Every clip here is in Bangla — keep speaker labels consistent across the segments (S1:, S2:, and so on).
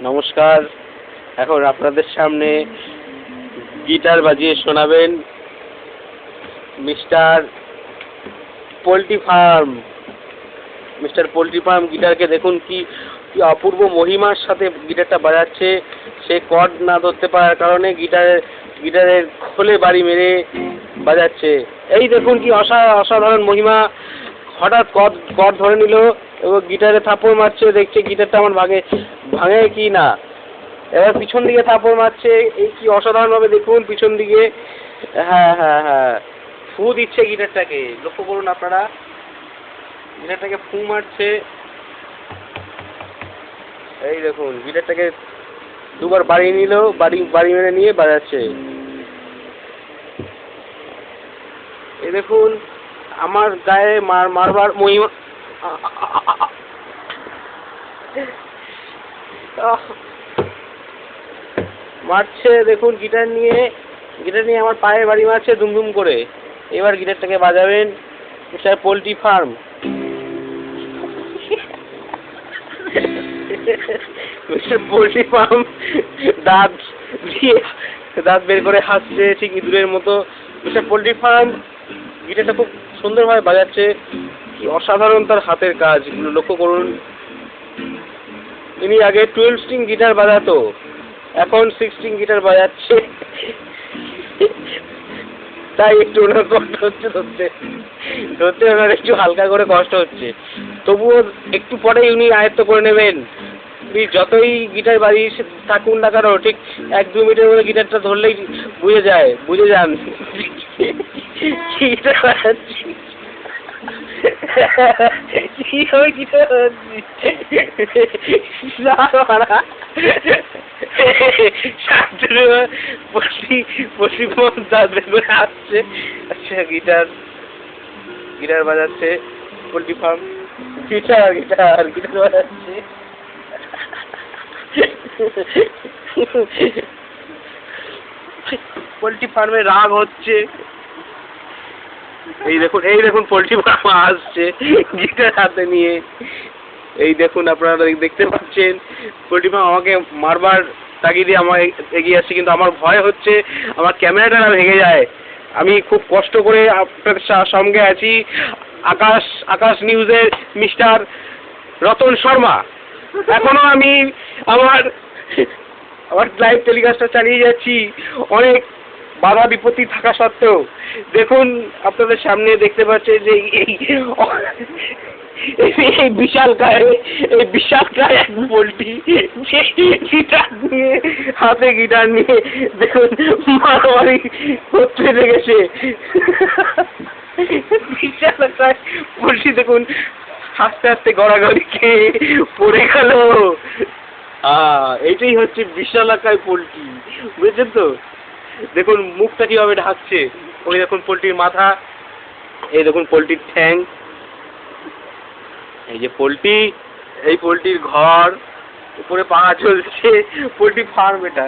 S1: নমস্কার। এখন আপনাদের সামনে গিটার বাজিয়ে শোনাবেন mister poultry farm. Mister poultry farm গিটারকে দেখুন কি অপূর্ব মহিমার সাথে গিটারটা বাজাচ্ছে। সে কর্ড না ধরতে পারার কারণে গিটারের খোলে বাড়ি মেরে বাজাচ্ছে। এই দেখুন কি অসাধারণ মহিমা। হঠাৎ কর্ড ধরে নিল এবং গিটারে থাপ্পড় মারছে। দেখছে গিটারটা আমার ভাঙে কি না। এবার পিছন দিকে থাপ্পড় মারছে। এই কি অসাধারণ ভাবে দেখুন পিছন দিকে। হ্যাঁ হ্যাঁ হ্যাঁ, ফু দিচ্ছে গিটারটাকে। লক্ষ্য করুন আপনারা, গিটারটাকে ফু মারছে। এই দেখুন গিটারটাকে দুবার বাড়ি নিল, বাড়ি মেরে নিয়ে বাজাচ্ছে। এই দেখুন আমার গায়ে মারবার মহিমা। মারছে দেখুন গিটার নিয়ে আমার পায়ে বাড়ি মারছে দুমদুম করে। এবার গিটারটাকে বাজাবেন mister poultry farm. Mister poultry farm দাঁত বের করে হাসছে ঠিক ইঁদুরের মতো। মিস্টার পোল্ট্রি ফার্ম গিটারটা খুব সুন্দরভাবে বাজাচ্ছে। কি অসাধারণ তার হাতের কাজ, লক্ষ্য করুন। ইনি আগে 12 স্ট্রিং গিটার বাজাতো, এখন 6 স্ট্রিং গিটার বাজাচ্ছে। তাই একটু ওনার কষ্ট হচ্ছে ধরতে ওনার একটু হালকা করে কষ্ট হচ্ছে। তবুও একটু পরেই উনি আয়ত্ত করে নেবেন। উনি যতই গিটার বাজিয়ে থাকুন না কেন, ঠিক 1-2 মিনিটের মধ্যে গিটারটা ধরলেই বুঝে যান গিটার বাজাচ্ছি। আচ্ছা গিটার বাজাচ্ছে পোল্ট্রি ফার্ম। গিটার বাজাচ্ছে। পোল্ট্রি ফার্মে রাগ হচ্ছে। এই দেখুন পোল্ট্রি ফার্ম আসছে গিটার হাতে নিয়ে। এই দেখুন আপনারা দেখতে পাচ্ছেন পোল্ট্রি ফার্ম আমাকে মারবার তাগিদে আমার এগিয়ে আসছে, কিন্তু আমার ভয় হচ্ছে আমার ক্যামেরাটা না ভেঙে যায়। আমি খুব কষ্ট করে আপনাদের সঙ্গে আছি। আকাশ নিউজের মিস্টার রতন শর্মা। এখনো আমি আমার লাইভ টেলিকাস্টটা চালিয়ে যাচ্ছি অনেক বাধা বিপত্তি থাকা সত্ত্বেও। দেখুন আপনাদের সামনে দেখতে পাচ্ছেন যে এই বিশালকায় এক পোল্ট্রি গিটার নিয়ে গিটার নিয়ে দেখুন মারামারি করতে লেগেছে। বিশালকায় পোল্ট্রি দেখুন আস্তে গড়াগড়ি খেয়ে পড়ে গেল। এইটাই হচ্ছে বিশালাকায় পোল্ট্রি, বুঝেছেন তো? দেখুন মুখটা কিভাবে ঢাকছে। ওই দেখুন পোল্ট্রির মাথা, এই দেখুন পোল্ট্রির ঠ্যাং, এই যে পোল্ট্রি, এই পোল্ট্রির ঘর, উপরে পাখা চলছে। পোল্ট্রি ফার্ম এটা।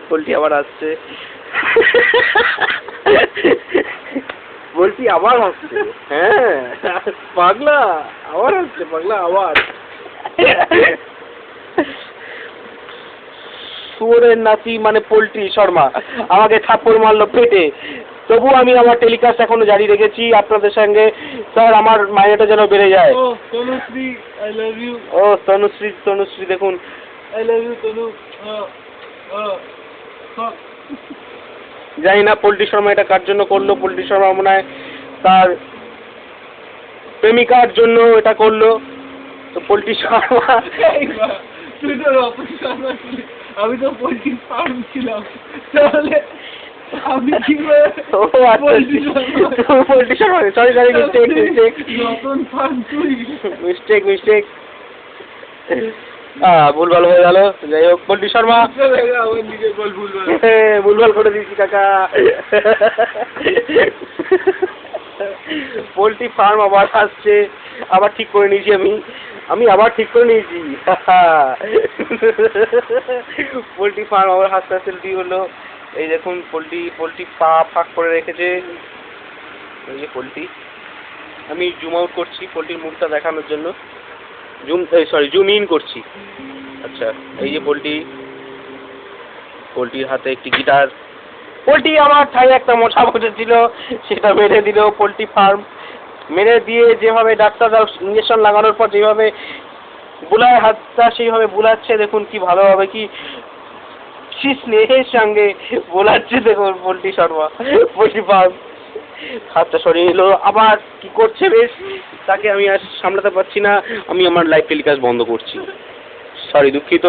S1: পোল্ট্রি আবার আসছে। পোল্ট্রি আবার আসছে। হ্যাঁ পাগলা আবার আসছে, পাগলা আবার। শুয়োরের নাতি মানে পোল্ট্রি শর্মা আমাকে থাপ্পড় মারলো পেটে। তবু আমি আমার টেলিকাস্ট এখনো জারি রেখেছি আপনাদের সঙ্গে। স্যার আমার মাইনেটা যেন বেড়ে যায়।
S2: ও তনুশ্রী, আই লাভ ইউ।
S1: ও তনুশ্রী দেখুন,
S2: আই লাভ ইউ তনু।
S1: জানি না পোল্ট্রি শর্মা এটা কার জন্য করলো। পোল্ট্রি শর্মা মনে হয় তার প্রেমিকার জন্য এটা করলো। তো পোল্ট্রি শর্মা
S2: তুই তো রতন শর্মা ছিলি, আমি তো পোল্ট্রি ফার্ম ছিলাম, তাহলে আমি
S1: poultry Sharma sorry
S2: Ratan farm তুই।
S1: মিস্টেক ভুলভাল হয়ে গেল। যাই হোক পোল্ট্রি শর্মা ভুলভাল করে দিয়েছি কাকা। পোল্ট্রি ফার্ম আবার আসছে, আবার ঠিক করে নিয়েছি আমি আবার ঠিক করে নিয়েছি। পোল্ট্রি ফার্ম আবার হাসতে কি হলো। এই দেখুন পোল্ট্রি পা ফাঁক করে রেখেছে। এই যে পোল্ট্রি, আমি জুম আউট করছি পোল্ট্রির মুখটা দেখানোর জন্য, জুম ইন করছি। আচ্ছা। আচ্ছা, এই যে পোল্ট্রির হাতে একটি গিটার। পোল্ট্রি আমার ঠাই একটা মশা বসেছিল, সেটা মেরে দিল পোল্ট্রি ফার্ম। মেরে দিয়ে যেভাবে ডাক্তাররা ইঞ্জেকশন লাগানোর পর যেভাবে বুলায় হাতটা, সেইভাবে বুলাচ্ছে দেখুন, কি ভালোভাবে, কি স্নেহের সঙ্গে বোলাচ্ছে দেখুন পোল্ট্রি ফার্ম। হাতটা সরিয়ে নিল, আবার কি করছে বেশ, তাকে আমি আর সামলাতে পারছি না, আমি আমার লাইভ টেলিকাস্ট বন্ধ করছি। সরি, দুঃখিত।